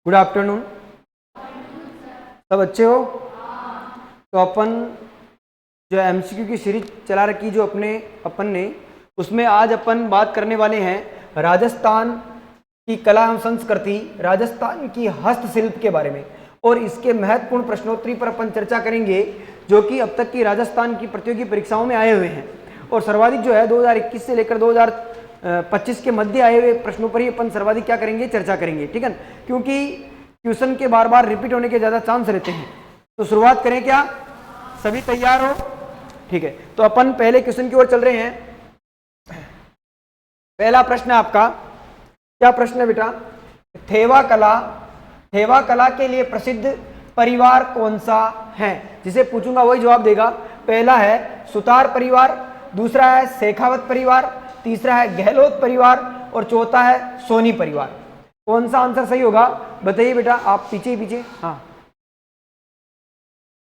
Good afternoon. सब अच्छे हो? तो अपन जो एमसीक्यू की सीरीज चला रखी जो अपन ने उसमें आज अपन बात करने वाले हैं राजस्थान की कला एवं संस्कृति, राजस्थान की हस्तशिल्प के बारे में, और इसके महत्वपूर्ण प्रश्नोत्तरी पर अपन चर्चा करेंगे जो कि अब तक की राजस्थान की प्रतियोगी परीक्षाओं में आए हुए हैं। और सर्वाधिक जो है 2021 से लेकर 2025 के मध्य आए हुए प्रश्नों पर ही अपन सर्वाधिक क्या करेंगे, चर्चा करेंगे, ठीक है, क्योंकि क्वेश्चन के बार बार रिपीट होने के ज़्यादा चांस रहते हैं। तो शुरुआत करें क्या? सभी तैयार हो? ठीक है, तो अपन पहले क्वेश्चन की ओर चल रहे हैं। पहला प्रश्न है आपका, क्या प्रश्न है बेटा? थेवा कला के लिए प्रसिद्ध परिवार कौन सा है? जिसे पूछूंगा वही जवाब देगा। पहला है सुतार परिवार, दूसरा है शेखावत परिवार, तीसरा है गहलोत परिवार और चौथा है सोनी परिवार। कौन सा आंसर सही होगा बताइए बेटा, आप पीछे। हाँ,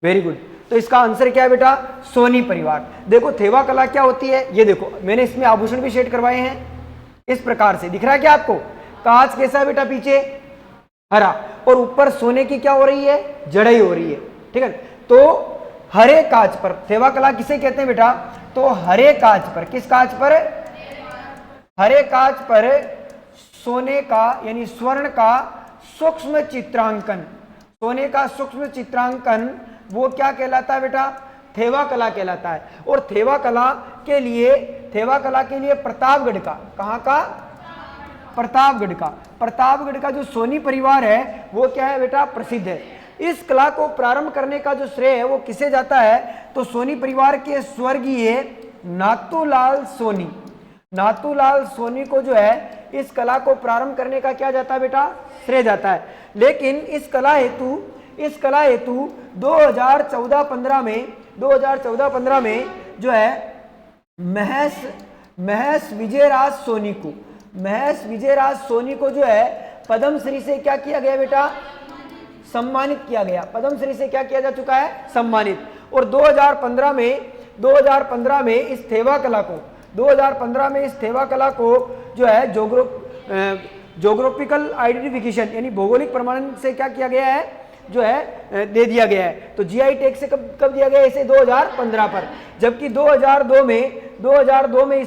वेरी गुड। तो इसका आंसर क्या है बेटा? सोनी परिवार। देखो थेवा कला क्या होती है, ये देखो मैंने इसमें आभूषण भी शेड करवाए हैं, इस प्रकार से दिख रहा है क्या आपको? कांच कैसा है बेटा? पीछे हरा, और ऊपर सोने की क्या हो रही है? जड़ई हो रही है, ठीक है। तो हरे कांच पर थेवा कला किसे कहते हैं बेटा? तो हरे कांच पर, किस कांच पर? हरे कांच पर सोने का यानी स्वर्ण का सूक्ष्म चित्रांकन, सोने का सूक्ष्म चित्रांकन वो क्या कहलाता है बेटा? थेवा कला कहलाता है। और थेवा कला के लिए प्रतापगढ़ का, कहाँ का? प्रतापगढ़ का जो सोनी परिवार है वो क्या है बेटा? प्रसिद्ध है। इस कला को प्रारंभ करने का जो श्रेय है वो किसे जाता है? तो सोनी परिवार के स्वर्गीय नाथूलाल सोनी को जो है इस कला को प्रारंभ करने का क्या जाता है बेटा? श्रेय जाता है। लेकिन इस कला हेतु 2014-15 में जो है महस विजयराज सोनी को जो है पद्मश्री से क्या किया गया बेटा? सम्मानित किया गया। पद्मश्री से क्या किया जा चुका है? सम्मानित। और 2015 में इस थेवा कला को जो है जोग्राफिकल आइडेंटिफिकेशन यानी भौगोलिक प्रमाणन से क्या किया गया है? जो है दे दिया गया है। तो जीआई टैग से कब दिया गया? इसे 2015 पर, जबकि 2002 में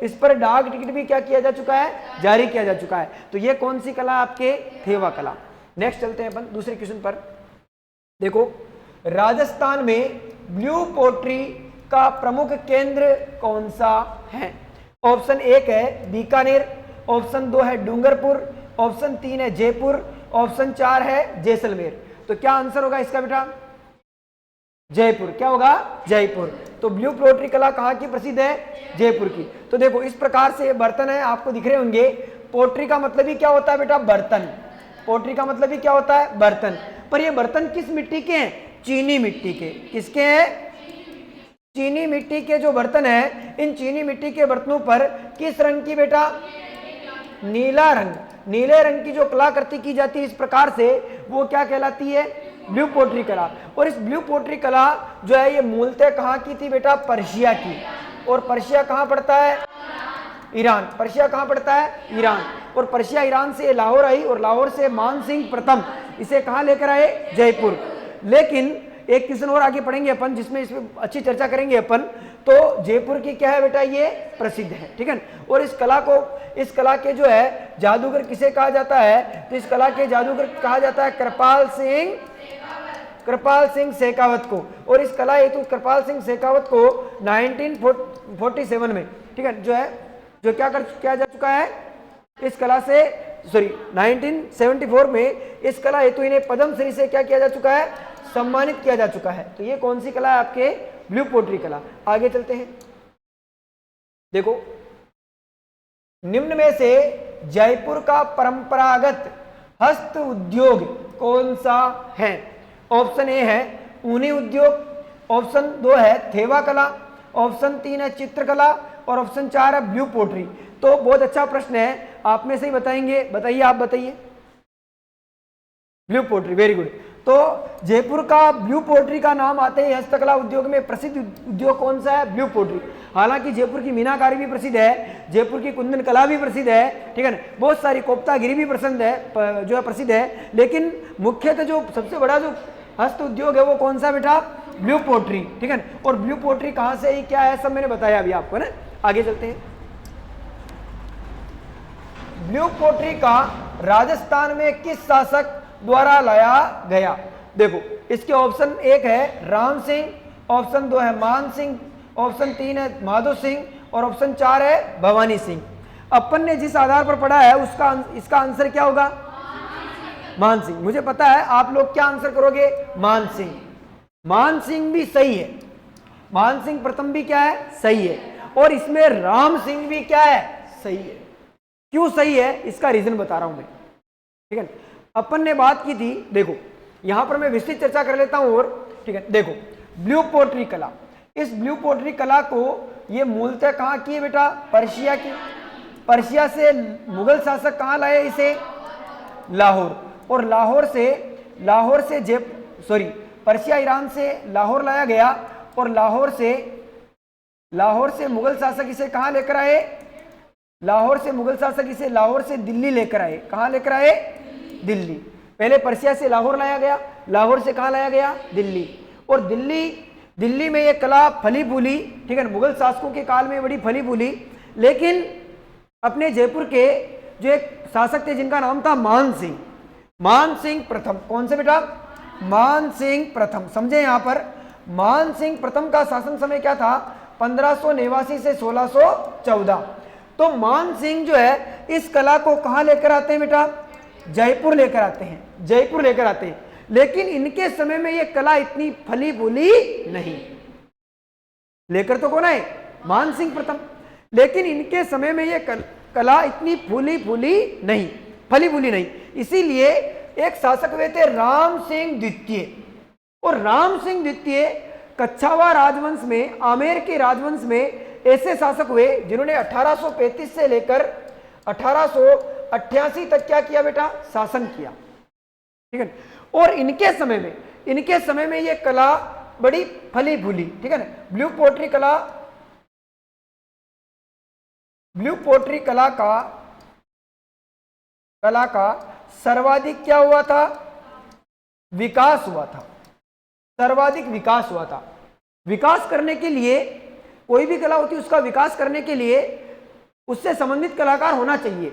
इस पर डाक टिकट भी क्या किया जा चुका है? जारी किया जा चुका है। तो ये कौन सी कला? आपके थेवा कला। नेक्स्ट चलते हैं अपन दूसरे क्वेश्चन पर। देखो राजस्थान में ब्लू पोट्री का प्रमुख केंद्र कौन सा है? ऑप्शन 1 है बीकानेर, ऑप्शन 2 है डूंगरपुर, ऑप्शन 3 है जयपुर, ऑप्शन 4 है जैसलमेर। तो क्या आंसर होगा इसका बेटा? जयपुर। क्या होगा? जयपुर। तो ब्लू पोट्री कला कहाँ की प्रसिद्ध है? जयपुर की। तो देखो इस प्रकार से बर्तन है, आपको दिख रहे होंगे। पोट्री का मतलब ही क्या होता है बेटा? बर्तन। पोट्री का मतलब ही क्या होता है? बर्तन। पर ये बर्तन किस मिट्टी के हैं? चीनी मिट्टी के। किसके हैं? चीनी मिट्टी के जो बर्तन है, इन चीनी मिट्टी के बर्तनों पर किस रंग की बेटा? नीले रंग की जो कलाकृति की जाती है इस प्रकार से, वो क्या कहलाती है? ब्लू पोट्री कला। और इस ब्लू पोट्री कला जो है ये मूलतः कहाँ की थी बेटा? पर्शिया की। और पर्शिया कहाँ पड़ता है? ईरान। पर्शिया कहाँ पड़ता है? ईरान। और पर्शिया ईरान से लाहौर आई, और लाहौर से मानसिंह प्रथम इसे कहाँ लेकर आए? जयपुर। लेकिन एक क्वेश्चन और आगे पढ़ेंगे अपन जिसमें इसमें अच्छी चर्चा करेंगे अपन। तो जयपुर की क्या है बेटा? ये प्रसिद्ध है, ठीक है। और इस कला के जो है जादूगर किसे कहा जाता है? तो इस कला के जादूगर कहा जाता है कृपाल सिंह शेखावत को। और इस कला हेतु कृपाल सिंह शेखावत को 1947 में, ठीक है, जो क्या जा चुका है इस कला से, 1974 में इस कला हेतु इन्हें पद्मश्री से क्या किया जा चुका है? सम्मानित किया जा चुका है। तो ये कौन सी कला है? आपके ब्लू पोट्री कला। आगे चलते हैं। देखो निम्न में से जयपुर का परंपरागत हस्त उद्योग कौन सा है? ऑप्शन ए है ऊनी उद्योग, ऑप्शन 2 है थेवा कला, ऑप्शन 3 है चित्रकला और ऑप्शन 4 है ब्लू पोट्री। तो बहुत अच्छा प्रश्न है, आप में से ही बताएंगे। बताइए, आप बताइए। Blue pottery, very good. तो जयपुर का ब्लू पोट्री का नाम आते ही हस्तकला उद्योग में प्रसिद्ध उद्योग कौन सा है? Blue pottery. हालांकि जयपुर की मीनाकारी भी प्रसिद्ध है, जयपुर की कुंदन कला भी प्रसिद्ध है, ठीक है ना, बहुत सारी कोप्तागिरी भी पसंद है, जो है प्रसिद्ध है। लेकिन मुख्यतः जो सबसे बड़ा जो हस्त उद्योग है वो कौन सा बेटा? ब्लू पोट्री, ठीक है ना। और ब्लू पोट्री कहाँ से ही क्या है सब मैंने बताया अभी आपको ना। आगे चलते हैं। ब्लू पोट्री का राजस्थान में किस शासक द्वारा लाया गया? देखो इसके ऑप्शन 1 है राम सिंह, ऑप्शन 2 है मान सिंह, ऑप्शन 3 है माधो सिंह और ऑप्शन 4 है भवानी सिंह। अपन ने जिस आधार पर पढ़ा है उसका इसका आंसर क्या होगा? मान सिंह। मुझे पता है आप लोग क्या आंसर करोगे? मान सिंह। मान सिंह भी सही है, मान सिंह प्रथम भी क्या है? सही है। और इसमें राम सिंह भी क्या है? सही है। क्यों सही है इसका रीजन बता रहा हूं मैं, ठीक है। अपन ने बात की थी, देखो यहां पर मैं विस्तृत चर्चा कर लेता हूं और, ठीक है। देखो ब्लू पोट्री कला, इस ब्लू पोट्री कला को ये मूलतः कहां की है बेटा? पर्शिया की। पर्शिया से मुगल शासक कहां लाए इसे? लाहौर। और लाहौर से पर्शिया ईरान से लाहौर लाया गया और लाहौर से मुगल शासक इसे कहां लेकर आए? लाहौर से मुगल शासक इसे लाहौर से दिल्ली लेकर आए। कहां लेकर आए? दिल्ली। पहले पर्शिया से लाहौर लाया गया, लाहौर से कहां लाया गया? दिल्ली। और दिल्ली में ये कला फली फूली, ठीक है, मुगल शासकों के काल में बड़ी फली फूली। लेकिन अपने जयपुर के जो एक शासक थे जिनका नाम था मान सिंह प्रथम। कौन से बेटा? मान सिंह प्रथम। समझे यहां पर, मान सिंह प्रथम का शासन समय क्या था? 1589 से 1614। तो मान सिंह जो है इस कला को कहां लेकर आते हैं बेटा? जयपुर लेकर आते हैं, जयपुर लेकर आते हैं। लेकिन इनके समय में यह कला इतनी फली फूली नहीं। लेकर तो कौन आए? मान सिंह प्रथम। लेकिन इनके समय में यह कला इतनी फली फूली नहीं। इसीलिए एक शासक हुए थे राम सिंह द्वितीय। और राम सिंह द्वितीय कच्छावा राजवंश में, आमेर के राजवंश में ऐसे शासक हुए जिन्होंने 1835 से लेकर 1888 तक क्या किया बेटा? शासन किया, ठीक है। और इनके समय में यह कला बड़ी फली फूली, ठीक है ना। ब्लू पोट्री कला का सर्वाधिक क्या हुआ था? विकास हुआ था, सर्वाधिक विकास हुआ था। विकास करने के लिए, कोई भी कला होती है उसका विकास करने के लिए उससे संबंधित कलाकार होना चाहिए,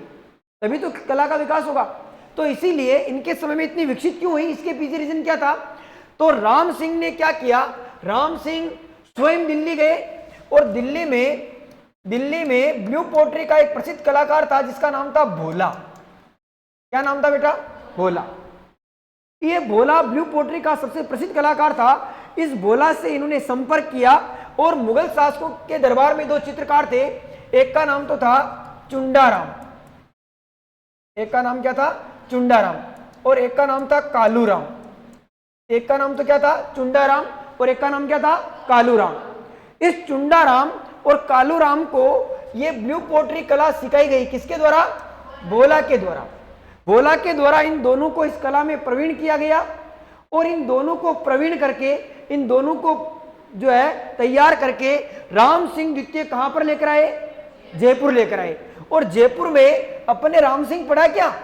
तभी तो कला का विकास होगा। तो इसीलिए इनके समय में इतनी विकसित क्यों हुई, इसके पीछे रीजन क्या था? तो राम सिंह ने क्या किया? राम सिंह स्वयं दिल्ली गए और दिल्ली में ब्लू पोट्री का एक प्रसिद्ध कलाकार था जिसका नाम था भोला। क्या नाम था बेटा? भोला। ये भोला ब्लू पोट्री का सबसे प्रसिद्ध कलाकार था। इस भोला से इन्होंने संपर्क किया और मुगल शासकों के दरबार में 2 चित्रकार थे, एक का नाम तो था चुंडाराम, एक का नाम क्या था? चुंडाराम, और एक का नाम था कालूराम। एक का नाम तो क्या था? चुंडाराम, और एक का नाम क्या था? कालूराम। इस चुंडाराम और कालूराम को ये ब्लू पोट्री कला सिखाई गई, किसके द्वारा? भोला के द्वारा। भोला के द्वारा इन दोनों को इस कला में प्रवीण किया गया और इन दोनों को प्रवीण करके, इन दोनों को जो है तैयार करके राम सिंह द्वितीय कहां पर लेकर आए? जयपुर लेकर आए। और जयपुर में अपने राम सिंह पढ़ा क्या?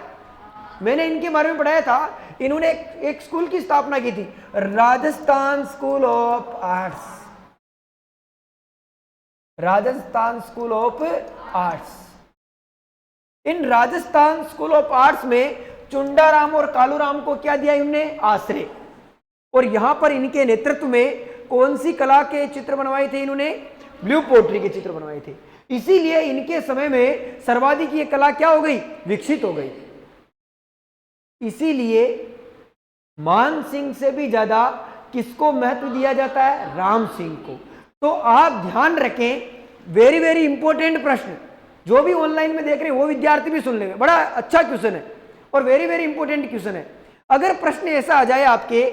मैंने इनके बारे में पढ़ाया था। इन्होंने एक स्कूल की स्थापना की थी, Rajasthan school of arts. Rajasthan school of arts. In Rajasthan school of arts में चुंडाराम और कालूराम को क्या दिया इन्होंने? आश्रय। और यहां पर इनके नेतृत्व में कौन सी कला के चित्र बनवाए थे इन्होंने? ब्लू पोट्री के चित्र बनवाए थे। इसीलिए इनके समय में सर्वाधिक ये कला क्या हो गई? विकसित हो गई। इसीलिए मान सिंह से भी ज्यादा किसको महत्व दिया जाता है? राम सिंह को। तो आप ध्यान रखें, वेरी वेरी इंपॉर्टेंट प्रश्न, जो भी ऑनलाइन में देख रहे हैं वो विद्यार्थी भी सुन लेंगे, बड़ा अच्छा क्वेश्चन है और वेरी वेरी इंपॉर्टेंट क्वेश्चन है। अगर प्रश्न ऐसा आ जाए आपके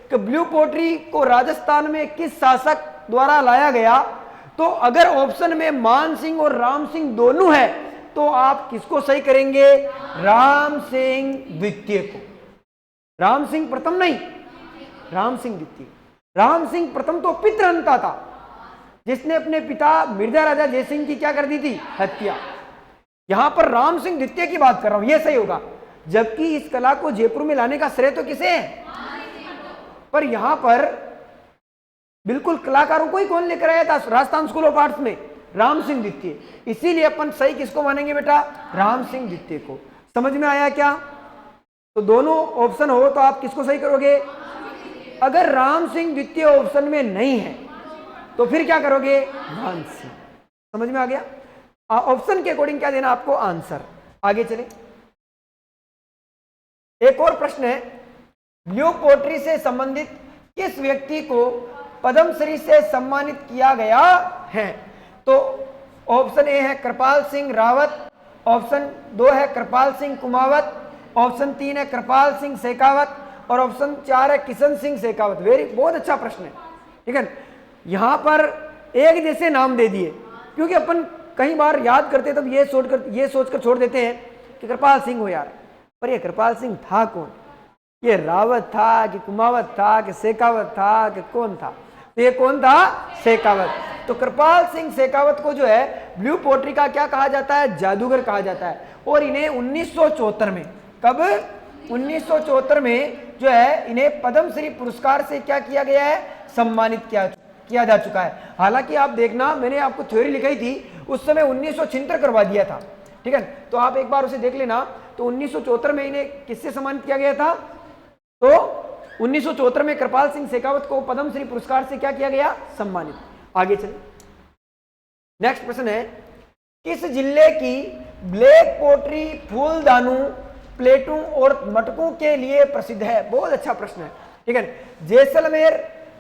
कि ब्लू पोट्री को राजस्थान में किस शासक द्वारा लाया गया, तो अगर ऑप्शन में मान सिंह और राम सिंह दोनों है तो आप किसको सही करेंगे? राम सिंह द्वितीय को। राम सिंह प्रथम नहीं, राम सिंह द्वितीय। राम सिंह प्रथम तो पितृहंता था, जिसने अपने पिता मिर्जा राजा जयसिंह की क्या कर दी थी, हत्या। यहां पर राम सिंह द्वितीय की बात कर रहा हूं, यह सही होगा, जबकि इस कला को जयपुर में लाने का श्रेय तो किसे है, पर यहां पर बिल्कुल कलाकारों को ही कौन लेकर आया था राजस्थान स्कूल ऑफ आर्ट्स में, राम सिंह द्वितीय। इसीलिए अपन सही किसको मानेंगे बेटा, राम सिंह द्वितीय को। समझ में आया क्या? तो दोनों ऑप्शन हो तो आप किसको सही करोगे? अगर राम सिंह द्वितीय ऑप्शन में नहीं है तो फिर क्या करोगे, मान सिंह। समझ में आ गया? ऑप्शन के अकॉर्डिंग क्या देना आपको, आंसर। आगे चले, एक और प्रश्न है, ब्लू पोट्री से संबंधित किस व्यक्ति को पद्मश्री से सम्मानित किया गया है? तो ऑप्शन ए है कृपाल सिंह रावत, ऑप्शन 2 है कृपाल सिंह कुमावत, ऑप्शन 3 है कृपाल सिंह शेखावत और ऑप्शन 4 है किशन सिंह शेखावत। बहुत अच्छा प्रश्न है, ठीक है। यहां पर एक जैसे नाम दे दिए, क्योंकि अपन कई बार याद करते तब ये सोचकर छोड़ देते हैं कि कृपाल सिंह हो यार, पर ये कृपाल सिंह था कौन? ये रावत था कि कुमावत था कि शेखावत था कि कौन था? तो ये कौन था, शेखावत। तो कृपाल सिंह शेखावत को जो है ब्लू पोट्री का क्या कहा जाता है, जादूगर कहा जाता है। और इन्हें 1974 में, कब, 1974 में जो है इन्हें पद्मश्री पुरस्कार से क्या किया गया है, सम्मानित किया जा चुका है। हालांकि आप देखना, मैंने आपको थ्योरी लिखाई थी उस समय 1976 करवा दिया था, ठीक है, तो आप एक बार उसे देख लेना। तो 1974 में इन्हें किससे सम्मानित किया गया था, तो 1974 में कृपाल सिंह शेखावत को पद्मश्री पुरस्कार से क्या किया गया, सम्मानित। आगे चलिए, नेक्स्ट प्रश्न है, किस जिले की ब्लैक पोट्री फूलदानों, प्लेटों और मटकों के लिए प्रसिद्ध है? बहुत अच्छा प्रश्न है, ठीक है। जैसलमेर,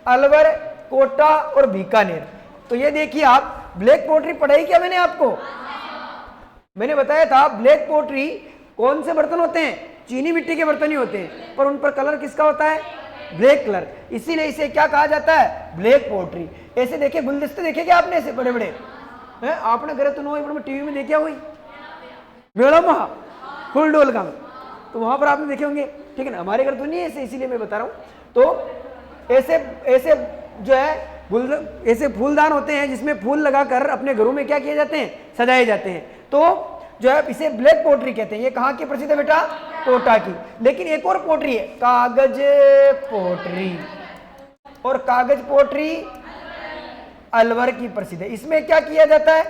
अलवर, कोटा और बीकानेर। तो ये देखिए, आप ब्लैक पोट्री पढ़ाई क्या मैंने आपको, मैंने बताया था ब्लैक पोट्री कौन से बर्तन होते हैं, चीनी मिट्टी के बर्तन ही होते हैं, पर उन पर कलर किसका होता है, ब्लैक कलर, इसीलिए इसे क्या कहा जाता है, ब्लैक पोट्री। ऐसे देखिए गुलदस्ते देखे क्या आपने, ऐसे बड़े बड़े हैं, आपने घर तो नो टीवी में देखा हुई मेड़ा महा फुल डोल का, तो वहां पर आपने देखे होंगे, ठीक है ना। हमारे घर तो नहीं है ऐसे, इसीलिए मैं बता रहा हूं। तो ऐसे जो है ऐसे फूलदान होते हैं जिसमें फूल लगाकर अपने घरों में क्या किए जाते हैं, सजाए जाते हैं। तो जो है इसे ब्लैक पोट्री कहते हैं। ये कहाँ की प्रसिद्ध है बेटा, कोटा की। लेकिन एक और पोट्री है, कागज पोट्री, और कागज पोट्री अलवर की प्रसिद्ध है। इसमें क्या किया जाता है,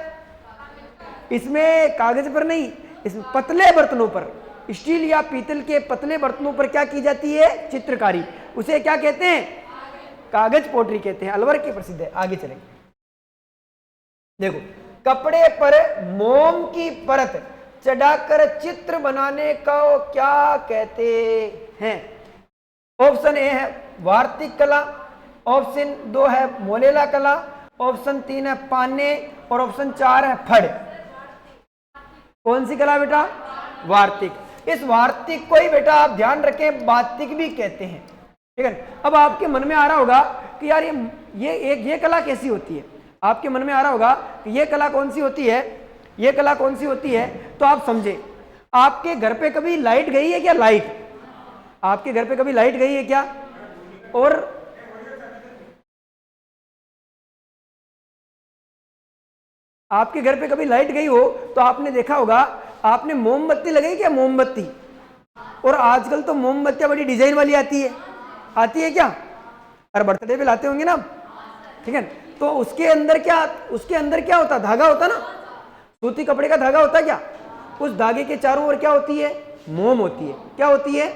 इसमें कागज पर नहीं, इसमें पतले बर्तनों पर, स्टील या पीतल के पतले बर्तनों पर क्या की जाती है, चित्रकारी। उसे क्या कहते हैं, कागज पोट्री कहते हैं, अलवर की प्रसिद्ध है। आगे चलेंगे, देखो, कपड़े पर मोम की परत चढ़ाकर चित्र बनाने को क्या कहते हैं? ऑप्शन ए है वार्तिक कला, ऑप्शन 2 है मोलेला कला, ऑप्शन 3 है पान्ने और ऑप्शन 4 है फड़। कौन सी कला बेटा, वार्तिक। इस वार्तिक को ही बेटा आप ध्यान रखें वार्तिक भी कहते हैं, ठीक है। अब आपके मन में आ रहा होगा कि यार ये कला कैसी होती है, आपके मन में आ रहा होगा कि ये कला कौन सी होती है, ये कला कौन सी होती है। तो आप समझे, आपके घर पे कभी लाइट गई है क्या, लाइट, आपके घर पे कभी लाइट गई है क्या? और आपके घर पे कभी लाइट गई हो तो आपने देखा होगा, आपने मोमबत्ती लगाई क्या, मोमबत्ती। और आजकल तो मोमबत्तियां बड़ी डिजाइन वाली आती है क्या, अरे बर्थडे पे लाते होंगे ना, ठीक है। तो उसके अंदर क्या होता, धागा होता ना, सूती कपड़े का धागा होता क्या, उस धागे के चारों ओर क्या होती है, मोम होती है। क्या होती है,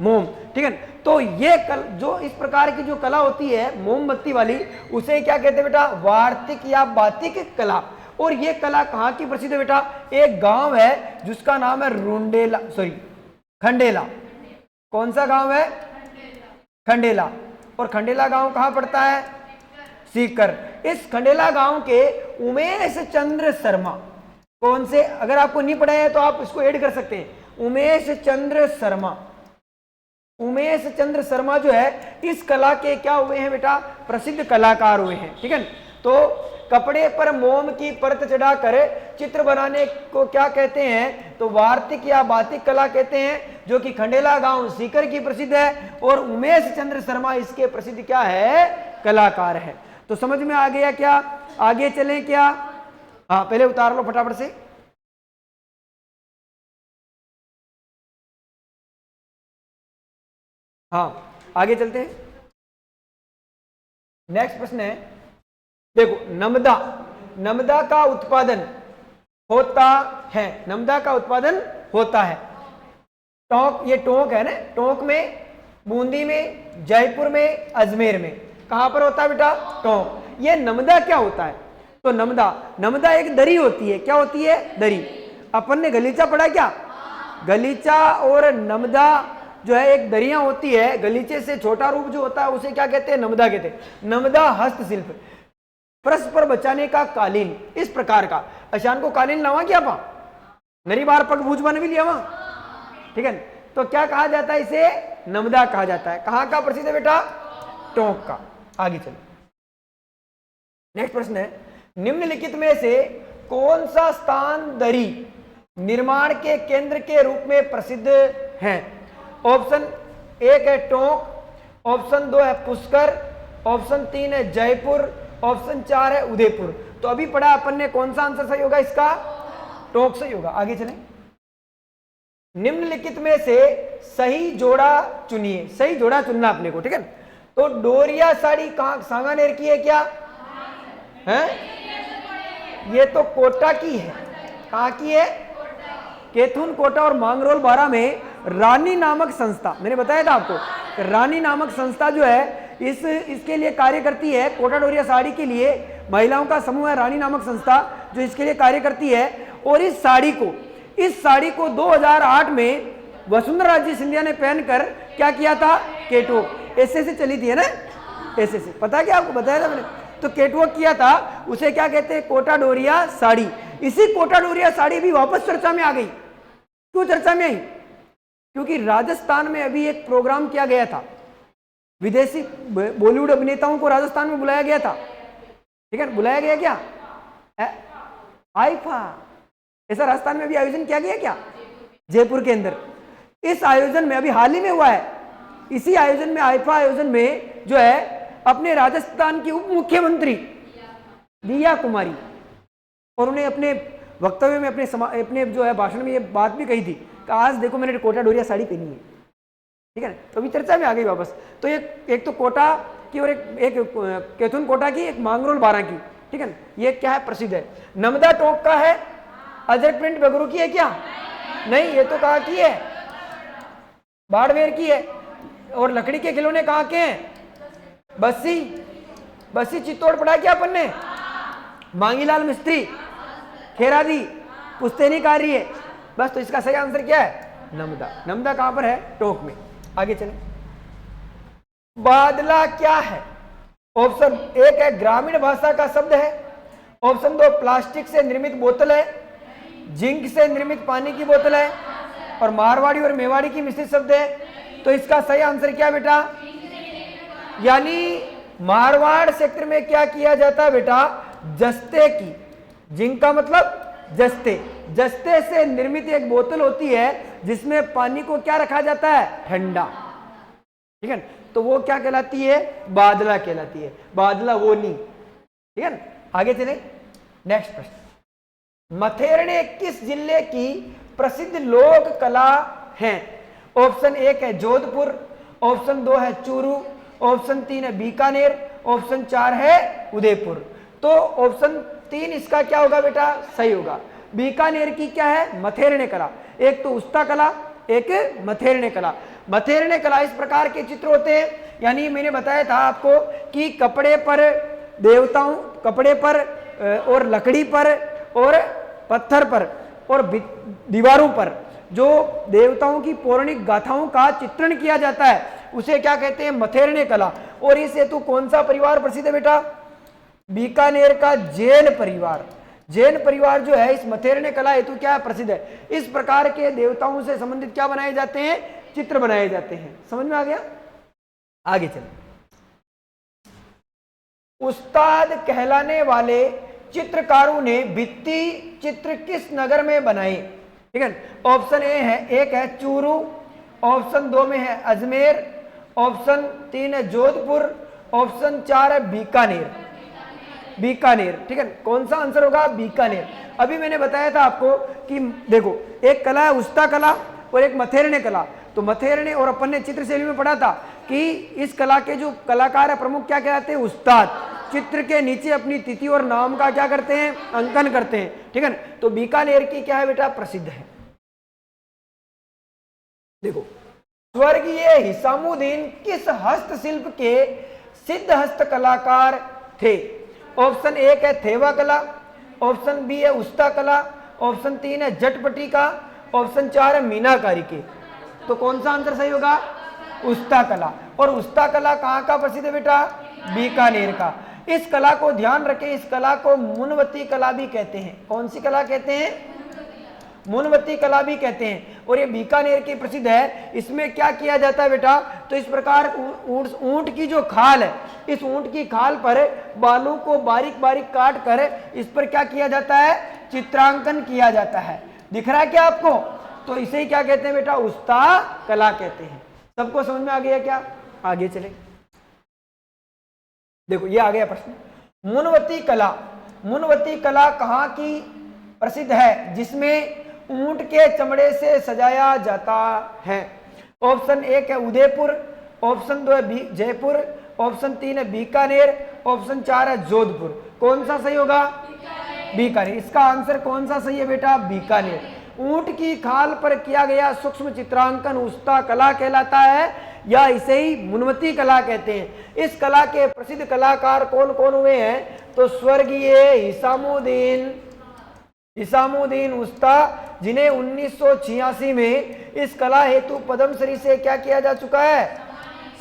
मोम, ठीक है। तो ये जो इस प्रकार की जो कला होती है मोमबत्ती वाली, उसे क्या कहते हैं बेटा, वार्तिक या बातिक कला। और ये कला कहाँ की प्रसिद्ध है बेटा, एक गांव है जिसका नाम है खंडेला। कौन सा गांव है, खंडेला। और खंडेला गांव कहाँ पड़ता है, सीकर। इस खंडेला गांव के उमेश चंद्र शर्मा, कौन से, अगर आपको नहीं पढ़ा है तो आप इसको ऐड कर सकते हैं, उमेश चंद्र शर्मा जो है इस कला के क्या हुए हैं बेटा, प्रसिद्ध कलाकार हुए हैं, ठीक है। तो कपड़े पर मोम की परत चढ़ाकर चित्र बनाने को क्या कहते हैं, तो वार्तिक या बातिक कला कहते हैं, जो कि खंडेला गांव सीकर की प्रसिद्ध है। और उमेश चंद्र शर्मा इसके प्रसिद्ध क्या है, कलाकार है। तो समझ में आ गया क्या? आगे चलें क्या? हाँ पहले उतार लो फटाफट से। हाँ आगे चलते हैं। नेक्स्ट प्रश्न है, देखो नमदा, नमदा का उत्पादन होता है, नमदा का उत्पादन होता है टोंक, ये टोंक है ना, टोंक में, बूंदी में, जयपुर में, अजमेर में, कहां पर होता है बेटा? टोंक। ये नमदा क्या होता है? तो नमदा, नमदा एक दरी होती है। क्या होती है? दरी। अपन ने गलीचा पढ़ा क्या? गलीचा और नमदा जो है एक दरियां होती है, गलीचे से छोटा रूप जो होता है उसे क्या कहते हैं? नमदा कहते हैं। नमदा हस्तशिल्प, फर्श पर बचाने का कालीन, इस प्रकार का। अशान को कालीन लावा क्या पा नरी बार पग भूजबन भी लिया वहां, ठीक है। तो क्या कहा जाता है इसे? नमदा कहा जाता है। कहां का प्रसिद्ध है बेटा? टोंक का। आगे चलो, नेक्स्ट प्रश्न है, निम्नलिखित में से कौन सा स्थान दरी निर्माण के केंद्र के रूप में प्रसिद्ध है? ऑप्शन 1 है टोंक, ऑप्शन 2 है पुष्कर, ऑप्शन 3 है जयपुर, ऑप्शन 4 है उदयपुर। तो अभी पढ़ा अपन ने, कौन सा आंसर सही होगा इसका? टोंक सही होगा। आगे चलें, निम्नलिखित में से सही जोड़ा चुनिए। सही जोड़ा चुनना अपने को, ठीक है। तो डोरिया साड़ी कहां, सांगानेर की है क्या है? ये तो कोटा की है। कहां की है? केथुन, कोटा और मांगरोल बारा में रानी नामक संस्था, मैंने बताया था आपको, रानी नामक संस्था जो है इसके लिए कार्य करती है। कोटा डोरिया साड़ी के लिए महिलाओं का समूह है रानी नामक संस्था, जो इसके लिए कार्य करती है। और इस साड़ी को 2008 में वसुंधरा राजे सिंधिया ने पहनकर क्या किया था? केटवॉक। ऐसे से चली थी है ना, ऐसे से, पता है क्या आपको? बताया था मैंने। तो केटवॉक किया था, उसे क्या कहते हैं? कोटा डोरिया साड़ी। इसी कोटा डोरिया साड़ी भी वापस चर्चा में आ गई। क्यों चर्चा में आई? क्योंकि राजस्थान में अभी एक प्रोग्राम किया गया था, विदेशी बॉलीवुड अभिनेताओं को राजस्थान में बुलाया गया था, ठीक है। बुलाया गया क्या? आईफा, ऐसा राजस्थान में भी आयोजन किया गया क्या? जयपुर के अंदर। इस आयोजन में अभी हाल ही में हुआ है, इसी आयोजन में, आईफा आयोजन में जो है, अपने राजस्थान की उप मुख्यमंत्री दिया कुमारी, और उन्हें अपने वक्तव्य में, अपने जो है भाषण में ये बात भी कही थी कि आज देखो मैंने कोटा डोरिया साड़ी पहनी है, ठीक है ना। तो अभी चर्चा में आ गई वापस। तो एक तो कोटा की और एक केथुन कोटा की, एक मांगरोल बारा की, ठीक है ना। ये क्या है? प्रसिद्ध है। नमदा टोंक का है। अजरक प्रिंट बगरू की है क्या? नहीं, ये तो कहाँ की है? बाड़मेर की है। और लकड़ी के खिलौने कहाँ के हैं? बस्सी चित्तौड़ पढ़ा क्या अपन ने? मांगीलाल मिस्त्री, खेरादी, पुश्तैनी कार्य है। बस, तो इसका सही आंसर क्या है? नमदा। नमदा कहां पर है? टोंक में। आगे चलें, बादला क्या है? ऑप्शन 1 है ग्रामीण भाषा का शब्द है, ऑप्शन 2 प्लास्टिक से निर्मित बोतल है, जिंक से निर्मित पानी की बोतल है, और मारवाड़ी और मेवाड़ी की मिश्रित शब्द है। तो इसका सही आंसर क्या बेटा? यानी मारवाड़ क्षेत्र में क्या किया जाता है बेटा? जस्ते की, जिंक का मतलब जस्ते से निर्मित एक बोतल होती है जिसमें पानी को क्या रखा जाता है? ठंडा, ठीक है। तो वो क्या कहलाती है? बादला कहलाती है। बादला वो नहीं, ठीक है। आगे चले, नेक्स्ट प्रश्न, मथेरणे किस जिले की प्रसिद्ध लोक कला है? ऑप्शन 1 है जोधपुर, ऑप्शन 2 है चूरू, ऑप्शन 3 है बीकानेर, ऑप्शन 4 है उदयपुर। तो ऑप्शन 3 इसका क्या होगा बेटा? सही होगा। बीकानेर की क्या है? मथेरणे कला। एक तो उस्ता कला, एक मथेरणे कला। मथेरणे कला इस प्रकार के चित्र होते हैं, यानी मैंने बताया था आपको कि कपड़े पर देवताओं, कपड़े पर और लकड़ी पर और पत्थर पर और दीवारों पर जो देवताओं की पौराणिक गाथाओं का चित्रण किया जाता है उसे क्या कहते हैं? मथेरणे कला। और इस हेतु कौन सा परिवार प्रसिद्ध है बेटा? बीकानेर का जैन परिवार। जैन परिवार जो है इस मथेरणे कला हेतु क्या प्रसिद्ध है? इस प्रकार के देवताओं से संबंधित क्या बनाए जाते हैं? चित्र बनाए जाते हैं। समझ में आ गया? आगे चलें, उस्ताद कहलाने वाले चित्रकारों ने भित्ति चित्र किस नगर में बनाए? ठीक है, ऑप्शन ए है, 1 है चूरू, ऑप्शन 2 में है अजमेर, ऑप्शन 3 है जोधपुर, ऑप्शन 4 है बीकानेर। बीकानेर, ठीक है। कौन सा आंसर होगा? बीकानेर। अभी मैंने बताया था आपको कि देखो एक कला है उस्ता कला और एक मथेरणे कला। तो मथेरणे और अपन ने चित्र शैली में पढ़ा था कि इस कला के जो कलाकार है प्रमुख क्या कहते हैं? उस्ताद। चित्र के नीचे अपनी तिथि और नाम का क्या करते हैं? अंकन करते हैं, ठीक है। तो बीकानेर की क्या है बेटा? प्रसिद्ध है। देखो स्वर्गीय हिसामुद्दीन किस हस्तशिल्प के सिद्ध हस्त कलाकार थे? ऑप्शन 1 है थेवा कला, ऑप्शन बी है उस्ता कला, ऑप्शन 3 है जटपटी का, ऑप्शन 4 है मीनाकारी के। तो कौन सा आंसर सही होगा? उस्ता कला। और उस्ता कला कहाँ का प्रसिद्ध है बेटा? बीकानेर का। इस कला को ध्यान रखें, इस कला को मुनवती कला भी कहते हैं। कौन सी कला कहते हैं? मुनवती कला भी कहते हैं। और ये बीकानेर की प्रसिद्ध है। इसमें क्या किया जाता है बेटा? तो इस प्रकार ऊंट की जो खाल है, इस ऊंट की खाल पर बालों को बारीक बारीक काट कर इस पर क्या किया जाता है? चित्रांकन किया जाता है। दिख रहा है क्या आपको? तो इसे ही क्या कहते हैं बेटा? उस्ता कला कहते हैं। सबको समझ में आ गया क्या? आगे चले। देखो ये आ गया प्रश्न। मुनवती कला, मुनवती कला कहाँ की प्रसिद्ध है जिसमें ऊंट के चमड़े से सजाया जाता है? ऑप्शन 1 है उदयपुर, ऑप्शन 2 है जयपुर, ऑप्शन 3 है बीकानेर, ऑप्शन 4 है जोधपुर। कौन सा सही होगा? बीकानेर। इसका आंसर कौन सा सही है बेटा? बीकानेर। ऊंट की खाल पर किया गया सूक्ष्म चित्रांकन उस्ता कला कहलाता है या इसे ही मुनवती कला कहते हैं। इस कला के प्रसिद्ध कलाकार कौन कौन हुए हैं? तो स्वर्गीय हिसामुद्दीन उस्ता, जिन्हें 1986 में इस कला हेतु पद्मश्री से क्या किया जा चुका है?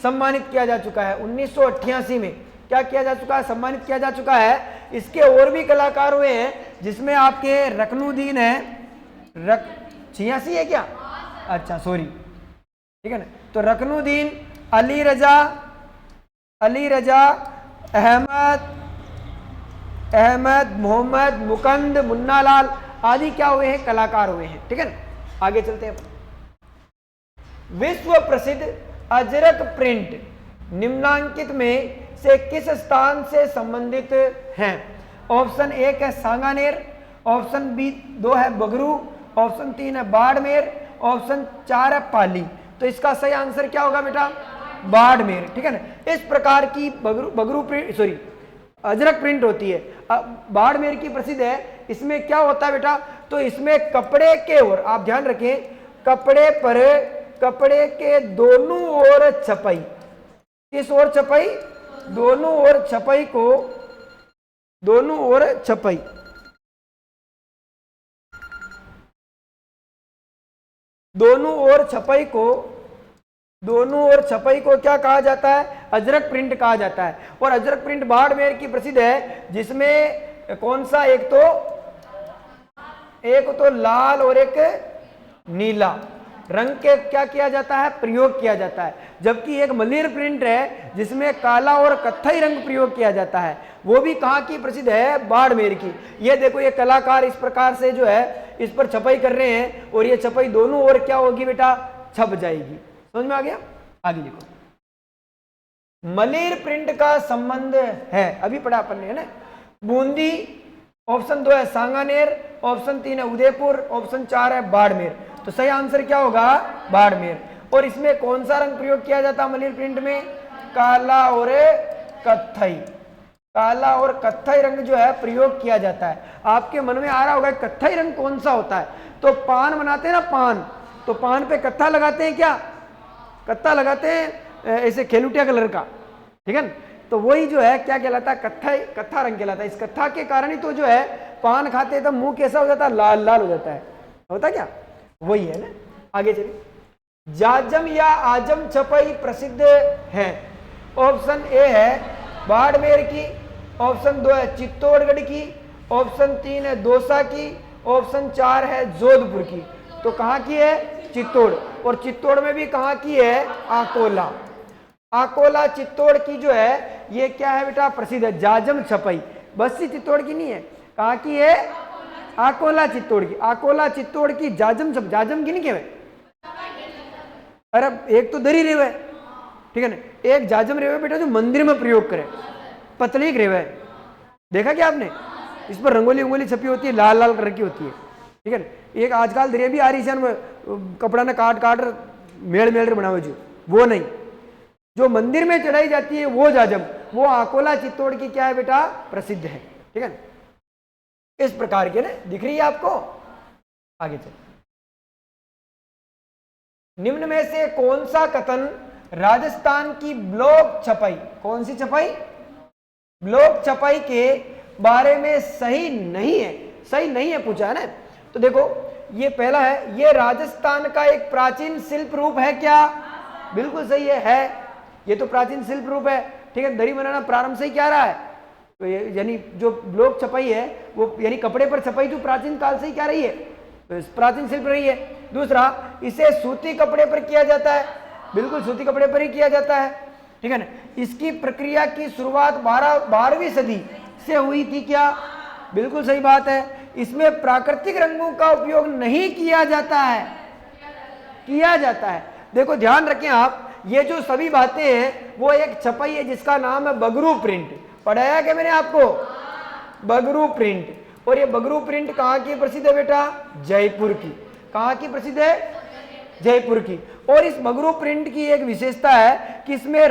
सम्मानित किया जा चुका है। 1988 में क्या किया जा चुका है? सम्मानित किया जा चुका है। इसके और भी कलाकार हुए हैं जिसमें आपके रकनुद्दीन है, 86 है क्या? अच्छा सॉरी, ठीक है ना। तो रकनुद्दीन, अली रजा, अहमद, मोहम्मद, मुकंद, मुन्नालाल आदि क्या हुए हैं? कलाकार हुए हैं, ठीक है ना। आगे चलते हैं। विश्व प्रसिद्ध अजरक प्रिंट निम्नांकित में से किस स्थान से संबंधित हैं? ऑप्शन 1 है सांगानेर, ऑप्शन बी 2 है बगरू, ऑप्शन 3 है बाड़मेर, ऑप्शन 4 है पाली। तो इसका सही आंसर क्या होगा बेटा? बाड़मेर, ठीक है ना। इस प्रकार की अजरक प्रिंट होती है, बाड़मेर की प्रसिद्ध है। इसमें क्या होता है बेटा? तो इसमें कपड़े के ओर, आप ध्यान रखें, कपड़े के दोनों ओर छपाई, किस ओर छपाई? दोनों ओर छपाई दोनों ओर छपाई को क्या कहा जाता है? अजरक प्रिंट कहा जाता है। और अजरक प्रिंट बाड़मेर की प्रसिद्ध है, जिसमें कौन सा? एक तो लाल और एक नीला रंग के क्या किया जाता है? प्रयोग किया जाता है। जबकि एक मलिर प्रिंट है जिसमें काला और कत्थई रंग प्रयोग किया जाता है। वो भी कहाँ की प्रसिद्ध है? बाड़मेर की। ये देखो ये कलाकार इस प्रकार से जो है इस पर छपाई कर रहे हैं और ये छपाई दोनों ओर क्या होगी बेटा? छप जाएगी। समझ में आ गया? आगे देखो, मलिर प्रिंट का संबंध है, अभी पढ़ा अपन ने, है ना। बूंदी, ऑप्शन 2 है सांगानेर, ऑप्शन 3 है उदयपुर, ऑप्शन 4 है बाड़मेर। तो सही आंसर क्या होगा? बाड़मेर। और इसमें कौन सा रंग प्रयोग किया जाता है मलिर प्रिंट में? काला और कत्थई रंग जो है प्रयोग किया जाता है। आपके मन में आ रहा होगा कत्थई रंग कौन सा होता है? तो पान बनाते हैं ना, पान, तो पान पे कत्था लगाते हैं क्या? कत्था लगाते हैं ऐसे खेलुटिया कलर का, ठीक है ना। तो वही जो है क्या कहलाता है? कत्था रंग कहलाता है। इस कत्था के कारण ही तो जो है पान खाते हैं तो मुंह कैसा हो जाता है? लाल लाल हो जाता है। होता क्या? वही है ना। आगे चलिए। जाजम या आजम छपाई प्रसिद्ध है। ऑप्शन ए है बाड़मेर की, ऑप्शन 2 है चित्तौड़गढ़ की, ऑप्शन 3 है दौसा की, ऑप्शन 4 है जोधपुर की। तो कहाँ की है? चित्तौड़। और चित्तौड़ में भी कहाँ की है? आकोला चित्तौड़ की जो है ये क्या है बेटा? प्रसिद्ध है जाजम छपाई। बस्सी चित्तौड़ की नहीं है, कहाँ की है? आकोला चित्तौड़ की। आकोला चित्तौड़ की जाजम की नहीं कहवे, अरे एक तो दरी रेवे, ठीक है ना, एक जाजम रेवे बेटा जो मंदिर में प्रयोग करे, पतली रेवे, देखा क्या आपने? इस पर रंगोली उंगोली छपी होती है, लाल लाल कलर की होती है, ठीक है ना। एक आजकल दरिया भी आ रही है कपड़ा ने काट काट मेड़ मेड़ बना हुआ, जो वो नहीं, जो मंदिर में चढ़ाई जाती है वो जाजम, वो अकोला चित्तौड़ की क्या है बेटा? प्रसिद्ध है, ठीक है ना। इस प्रकार के ना दिख रही है आपको। आगे चल, निम्न में से कौन सा कथन राजस्थान की ब्लॉक छपाई, कौन सी छपाई? ब्लॉक छपाई के बारे में सही नहीं है? सही नहीं है पूछा है ना। तो देखो ये पहला है, ये राजस्थान का एक प्राचीन शिल्प रूप है क्या? बिल्कुल सही है। ये तो प्राचीन शिल्प रूप है, ठीक है। दरी बनाना प्रारंभ से ही क्या रहा है, तो यानी जो ब्लॉक छपाई है वो यानी कपड़े पर छपाई जो प्राचीन काल से ही क्या रही है, तो प्राचीन शिल्प रही है। दूसरा, इसे सूती कपड़े पर किया जाता है, बिल्कुल सूती कपड़े पर ही किया जाता है, ठीक है ना। इसकी प्रक्रिया की शुरुआत 12वीं सदी से हुई थी क्या? बिल्कुल सही बात है। इसमें प्राकृतिक रंगों का उपयोग नहीं किया जाता है, किया जाता है। देखो ध्यान रखें आप, ये जो सभी बातें हैं वो एक छपाई है जिसका नाम है बगरू प्रिंट। पढ़ाया क्या मैंने आपको? बगरू प्रिंट। और ये बगरू प्रिंट कहाँ की प्रसिद्ध है बेटा? जयपुर की। कहाँ की प्रसिद्ध है? जयपुर की। और इस बगरू प्रिंट की एक विशेषता है कि इसमें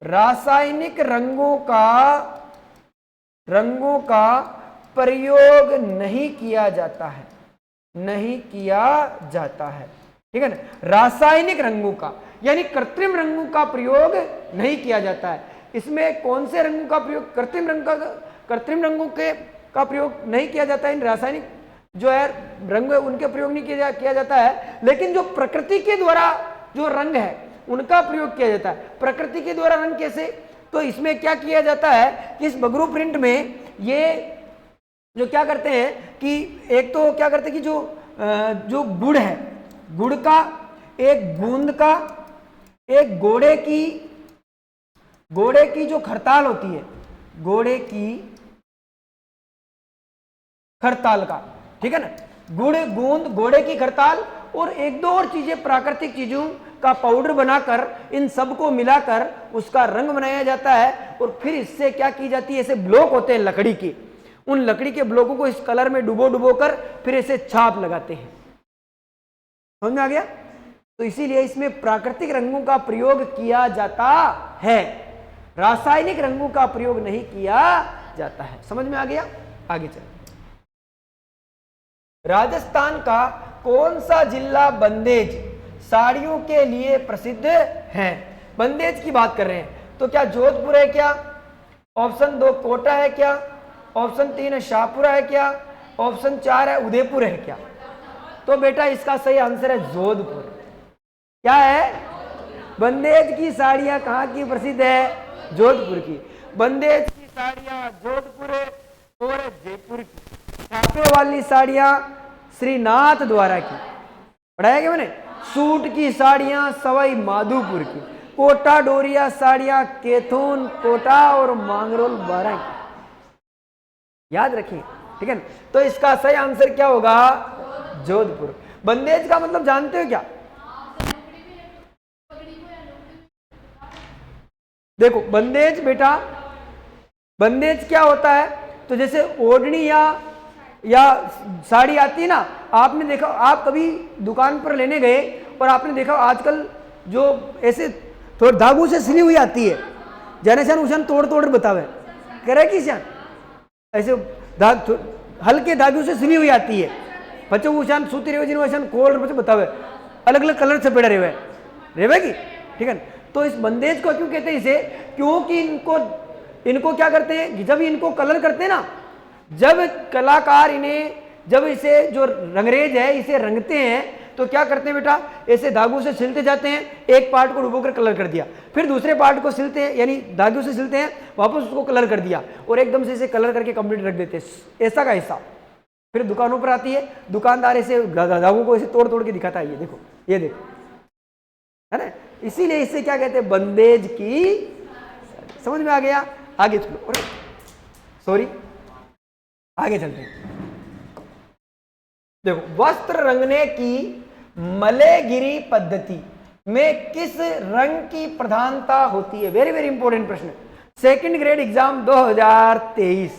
रासायनिक रंगों का प्रयोग नहीं किया जाता है, नहीं किया जाता है, ठीक है ना। रासायनिक रंगों का यानी कृत्रिम रंगों का प्रयोग नहीं किया जाता है। इसमें कौन से रंगों का प्रयोग? कृत्रिम रंगों का प्रयोग नहीं किया जाता है। रासायनिक जो है रंग उनके प्रयोग नहीं किया जाता है, लेकिन जो प्रकृति के द्वारा जो रंग है उनका प्रयोग किया जाता है। प्रकृति के द्वारा रंग कैसे? तो इसमें क्या किया जाता है कि इस बगरू प्रिंट में ये जो क्या करते हैं कि एक तो क्या करते हैं कि जो गुड़ है, गुड़ का एक बूंद का, एक घोड़े की जो खरताल होती है, घोड़े की खरताल का, ठीक है ना, गुड़ बूंद घोड़े की खरताल और एक दो और चीजें प्राकृतिक चीजों का पाउडर बनाकर इन सबको मिलाकर उसका रंग बनाया जाता है। और फिर इससे क्या की जाती है, ऐसे ब्लॉक होते हैं लकड़ी के, उन लकड़ी के ब्लॉकों को इस कलर में डुबो कर फिर ऐसे छाप लगाते हैं। समझ में आ गया? तो इसीलिए इसमें प्राकृतिक रंगों का प्रयोग किया जाता है, रासायनिक रंगों का प्रयोग नहीं किया जाता है। समझ में आ गया? आगे चल, राजस्थान का कौन सा जिला बंदेज साड़ियों के लिए प्रसिद्ध है? बंदेज की बात कर रहे हैं तो क्या जोधपुर है क्या? ऑप्शन 2 कोटा है क्या? ऑप्शन 3 है शाहपुरा है क्या? ऑप्शन 4 है उदयपुर है क्या? तो बेटा इसका सही आंसर है जोधपुर। क्या है? बंदेज की साड़ियां कहाँ की प्रसिद्ध है? जोधपुर की। बंदेज की साड़ियां जोधपुर और जयपुर की। छापे वाली साड़ियां श्रीनाथ द्वारा की। पढ़ाया क्या मैंने? सूट की साड़ियां सवाई माधोपुर की। कोटा डोरिया साड़ियां केथून कोटा और मांगरोल बारा की। याद रखिए, ठीक है ना। तो इसका सही आंसर क्या होगा? जोधपुर। बंदेज का मतलब जानते हो क्या? देखो बंदेज बेटा, बंदेज क्या होता है, तो जैसे ओढ़नी या साड़ी आती है ना, आपने देखा, आप कभी दुकान पर लेने गए और आपने देखा आजकल जो ऐसे थोड़े धागों से सिली हुई आती है, जाने सान उसान तोड़ बतावे करे कि श्यान ऐसे हल्के धागों से सिली हुई आती है, बच्चों उसान सूती रेवे जिन वैसा कोल बच्चे बतावे अलग अलग कलर से पेड़ा रेवेगी, ठीक है। तो इस बंदेज को क्यों कहते हैं इसे? क्योंकि इनको क्या करते हैं, जब इनको कलर करते हैं ना, जब कलाकार जब इसे जो रंगरेज है इसे रंगते हैं तो क्या करते हैं बेटा, ऐसे धागों से सिलते जाते हैं, एक पार्ट को डुबोकर कलर कर दिया, फिर दूसरे पार्ट को सिलते हैं यानी धागों से सिलते हैं, वापस उसको कलर कर दिया और एकदम से इसे कलर करके कंप्लीट रख देते हैं, ऐसा का ऐसा। फिर दुकानों पर आती है, दुकानदार ऐसे धागों को ऐसे तोड़ के दिखाता है, ये देखो है ना, इसीलिए इसे क्या कहते हैं, बंदेज की। समझ में आ गया? आगे चलो, सॉरी आगे चलते हैं। देखो, वस्त्र रंगने की मलेगिरी पद्धति में किस रंग की प्रधानता होती है? वेरी वेरी इंपॉर्टेंट प्रश्न। सेकंड ग्रेड एग्जाम 2023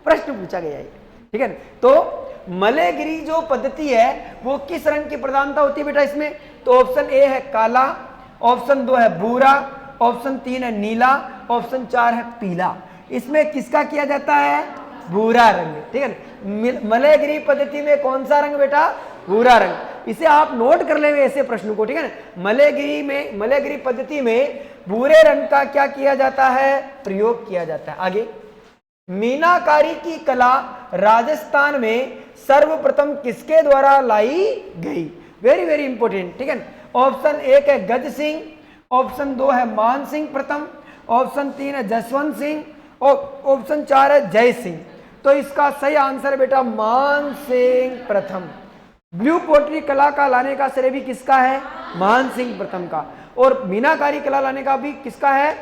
प्रश्न पूछा गया है, ठीक है ना। तो मलयगिरी जो पद्धति है वो किस रंग की प्रधानता होती है बेटा इसमें? तो ऑप्शन ए है काला, ऑप्शन 2 है भूरा, ऑप्शन 3 है नीला, ऑप्शन 4 है पीला। इसमें किसका किया जाता है? भूरा रंग, ठीक है ना। मलयगिरी पद्धति में कौन सा रंग बेटा? भूरा रंग। इसे आप नोट कर लेंगे ऐसे प्रश्न को, ठीक है ना। मलयगिरी पद्धति में भूरे रंग का क्या किया जाता है? प्रयोग किया जाता है। आगे, मीनाकारी की कला राजस्थान में सर्वप्रथम किसके द्वारा लाई गई? वेरी वेरी इंपॉर्टेंट, ठीक है ना। ऑप्शन 1 है गज सिंह, ऑप्शन 2 है मान सिंह प्रथम, ऑप्शन 3 है जसवंत सिंह और ऑप्शन 4 है जय सिंह। तो इसका सही आंसर बेटा मान सिंह प्रथम। ब्लू पोट्री कला का लाने का श्रेय भी किसका है? मान सिंह प्रथम का। और मीनाकारी कला लाने का भी किसका है?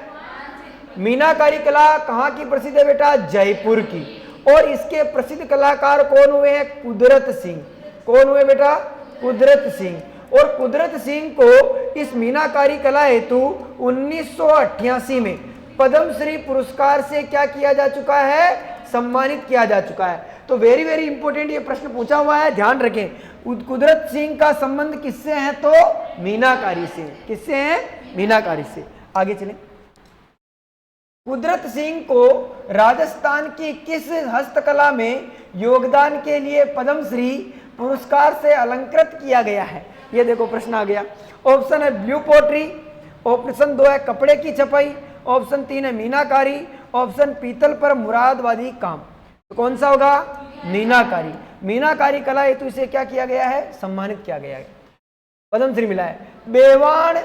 मीनाकारी कला कहाँ की प्रसिद्ध है बेटा? जयपुर की। और इसके प्रसिद्ध कलाकार कौन हुए हैं? कुदरत सिंह। कौन हुए बेटा? कुदरत सिंह। और कुदरत सिंह को इस मीनाकारी कला हेतु 1988 में पद्मश्री पुरस्कार से क्या किया जा चुका है? सम्मानित किया जा चुका है। तो वेरी वेरी इंपॉर्टेंट ये प्रश्न पूछा हुआ है, ध्यान रखें। कुदरत सिंह का संबंध किससे है? तो मीनाकारी से। किससे है? मीनाकारी से। आगे चलें। कुदरत सिंह को राजस्थान की किस हस्तकला में योगदान के लिए पद्मश्री पुरस्कार से अलंकृत किया गया है? ये देखो प्रश्न आ गया। ऑप्शन है ब्लू पोट्री, ऑप्शन 2 है कपड़े की छपाई, ऑप्शन 3 है मीनाकारी, ऑप्शन पीतल पर मुरादबादी काम। तो कौन सा होगा? मीनाकारी। मीनाकारी कला हेतु इसे क्या किया गया है? सम्मानित किया गया है, पद्मश्री मिला है। बेवाण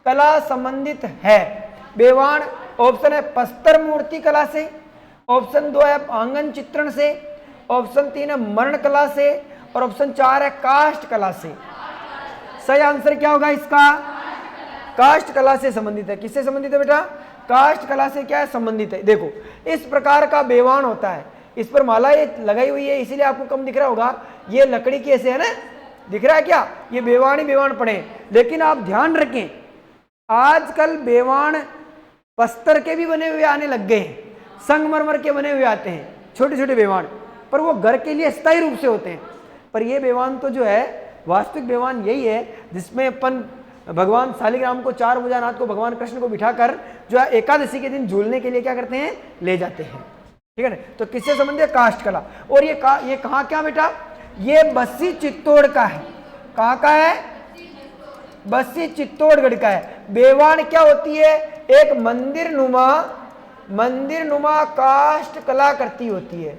कला संबंधित है। बेवाण ऑप्शन है प्रस्तर मूर्ति कला से, ऑप्शन 2 है आंगन चित्रण से, ऑप्शन 3 है मरण कला से और ऑप्शन 4 है काष्ठ कला से। सही आंसर क्या होगा इसका? काष्ठ कला से संबंधित है। किससे संबंधित है बेटा? काष्ठ कला से क्या है? संबंधित है। देखो इस प्रकार का बेवाण होता है, इस पर माला ये लगाई हुई है इसीलिए आपको कम दिख रहा होगा। ये लकड़ी की ऐसे है ना, दिख रहा है क्या? ये बेवाण ही बेवाण पड़े। लेकिन आप ध्यान रखें आजकल बेवाण पस्तर के भी बने हुए आने लग गए हैं, संगमरमर के बने हुए आते हैं छोटे छोटे बेवाण, पर वो घर के लिए स्थायी रूप से होते हैं। पर ये बेवाण तो जो है वास्तविक बेवाण यही है जिसमें अपन भगवान शालिग्राम को 4 बजे रात को भगवान कृष्ण को बिठाकर जो है एकादशी के दिन झूलने के लिए क्या करते हैं? ले जाते हैं, ठीक है ना। तो किससे संबंधित है? काष्ठ कला। और ये कहाँ क्या बेटा? ये बस्सी चित्तौड़ का है। कहाँ का है? बस्सी चित्तौड़गढ़ का है। बेवाण क्या होती है? एक मंदिर नुमा काष्ठ कलाकृति होती है।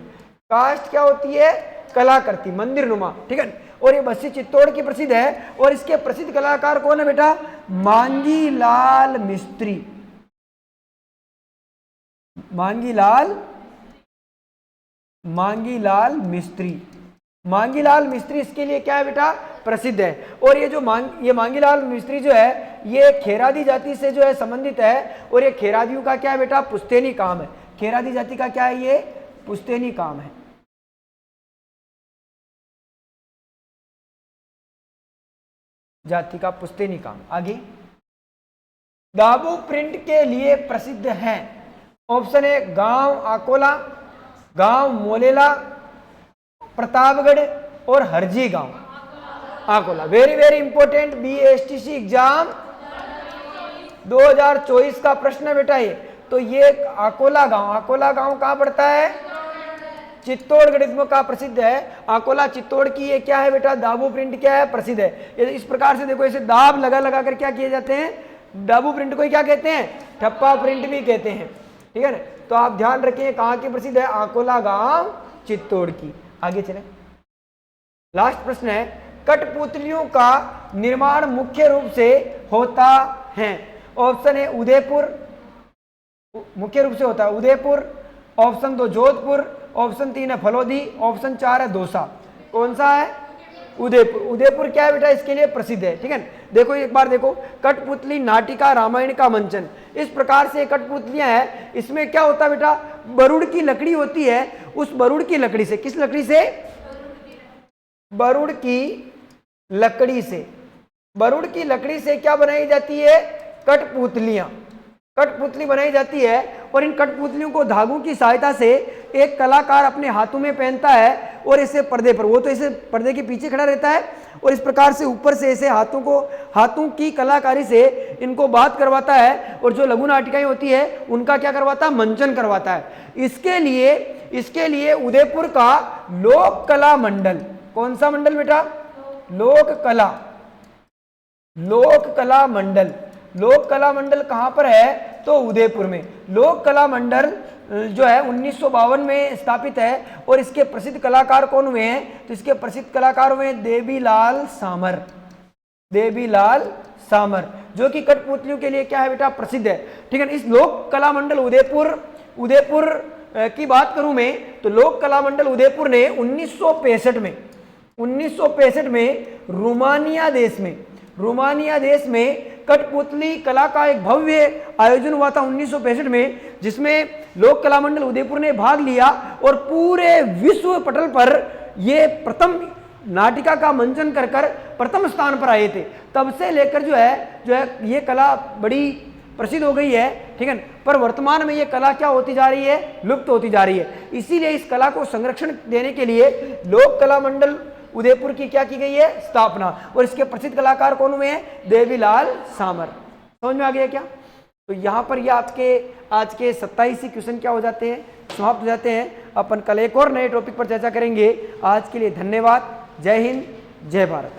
काष्ठ क्या होती है? कलाकृति, मंदिर नुमा, ठीक है। और ये बस्सी चित्तौड़ की प्रसिद्ध है। और इसके प्रसिद्ध कलाकार कौन है बेटा? मांगीलाल मिस्त्री। मांगीलाल मिस्त्री इसके लिए क्या है बेटा? प्रसिद्ध है। और ये जो मांगीलाल मिस्त्री जो है ये खेरादी जाति से जो है संबंधित है। और ये खेरादियों का क्या है बेटा? पुश्तैनी काम है। खेरादी जाति का क्या है? ये पुश्तैनी काम है। जाति का पुश्तैनी काम। आगे, दाबू प्रिंट के लिए प्रसिद्ध है। ऑप्शन है गांव आकोला, गांव मोलेला, प्रतापगढ़ और हरजी गांव। Akola very very important BSTC exam 2024 का प्रश्न है बेटा ये। तो ये आकोला गांव कहाँ पड़ता है? चित्तौड़गढ़ का प्रसिद्ध है। आकोला चित्तौड़ की ये क्या है बेटा? दाबू प्रिंट क्या है? प्रसिद्ध है। ये इस प्रकार से देखो ऐसे दाब लगा कर क्या किए जाते हैं? दाबू प्रिंट को क्या कहते हैं? ठप्पा प्रिंट भी कहते हैं, ठीक है ना। तो आप ध्यान रखें कहाँ की प्रसिद्ध है? आकोला गांव चित्तौड़ की। आगे चले, लास्ट प्रश्न है कठपुतलियों का निर्माण मुख्य रूप से होता है। ऑप्शन है उदयपुर, मुख्य रूप से होता है उदयपुर, ऑप्शन 2 जोधपुर, ऑप्शन 3 है फलोदी, ऑप्शन 4 है दौसा। कौन सा है? उदयपुर। उदयपुर क्या है बेटा? इसके लिए प्रसिद्ध है, ठीक है। देखो एक बार देखो, कठपुतली नाटिका रामायण का मंचन, इस प्रकार से कठपुतलियां हैं। इसमें क्या होता है बेटा? बरुड़ की लकड़ी होती है। उस बरुड़ की लकड़ी से, किस लकड़ी से? बरुड़ की लकड़ी से। बरुड़ की लकड़ी से क्या बनाई जाती है? कठपुतलियां। कठपुतली बनाई जाती है और इन कठपुतलियों को धागों की सहायता से एक कलाकार अपने हाथों में पहनता है और इसे पर्दे पर, वो तो इसे पर्दे के पीछे खड़ा रहता है और इस प्रकार से ऊपर से ऐसे हाथों की कलाकारी से इनको बात करवाता है और जो लघु नाटिकाएं होती है उनका क्या करवाता है, मंचन करवाता है। इसके लिए उदयपुर का लोक कला मंडल, कौन सा मंडल बेटा, लोक कला मंडल कहां पर है, तो उदयपुर में। लोक कला मंडल जो है 1952 में स्थापित है और इसके प्रसिद्ध कलाकार कौन हुए हैं, तो इसके प्रसिद्ध कलाकार हुए देवीलाल सामर, जो कि कठपुतलियों के लिए क्या है बेटा, प्रसिद्ध है। ठीक है, इस लोक कला मंडल उदयपुर की बात करूं मैं, तो लोक कला मंडल उदयपुर ने 1965 में रोमानिया देश में कठपुतली कला का एक भव्य आयोजन हुआ था 1965 में, जिसमें लोक कला मंडल उदयपुर ने भाग लिया और पूरे विश्व पटल पर ये प्रथम नाटिका का मंचन कर प्रथम स्थान पर आए थे। तब से लेकर जो है ये कला बड़ी प्रसिद्ध हो गई है। ठीक है, पर वर्तमान में ये कला क्या होती जा रही है, लुप्त होती जा रही है। इसीलिए इस कला को संरक्षण देने के लिए लोक कला मंडल उदयपुर की क्या की गई है, स्थापना, और इसके प्रसिद्ध कलाकार कौन हुए हैं, देवीलाल सामर। समझ में आ गया क्या? तो यहाँ पर ये आपके आज के 27 क्वेश्चन क्या हो जाते हैं, समाप्त हो जाते हैं। अपन कल एक और नए टॉपिक पर चर्चा करेंगे। आज के लिए धन्यवाद। जय हिंद, जय भारत।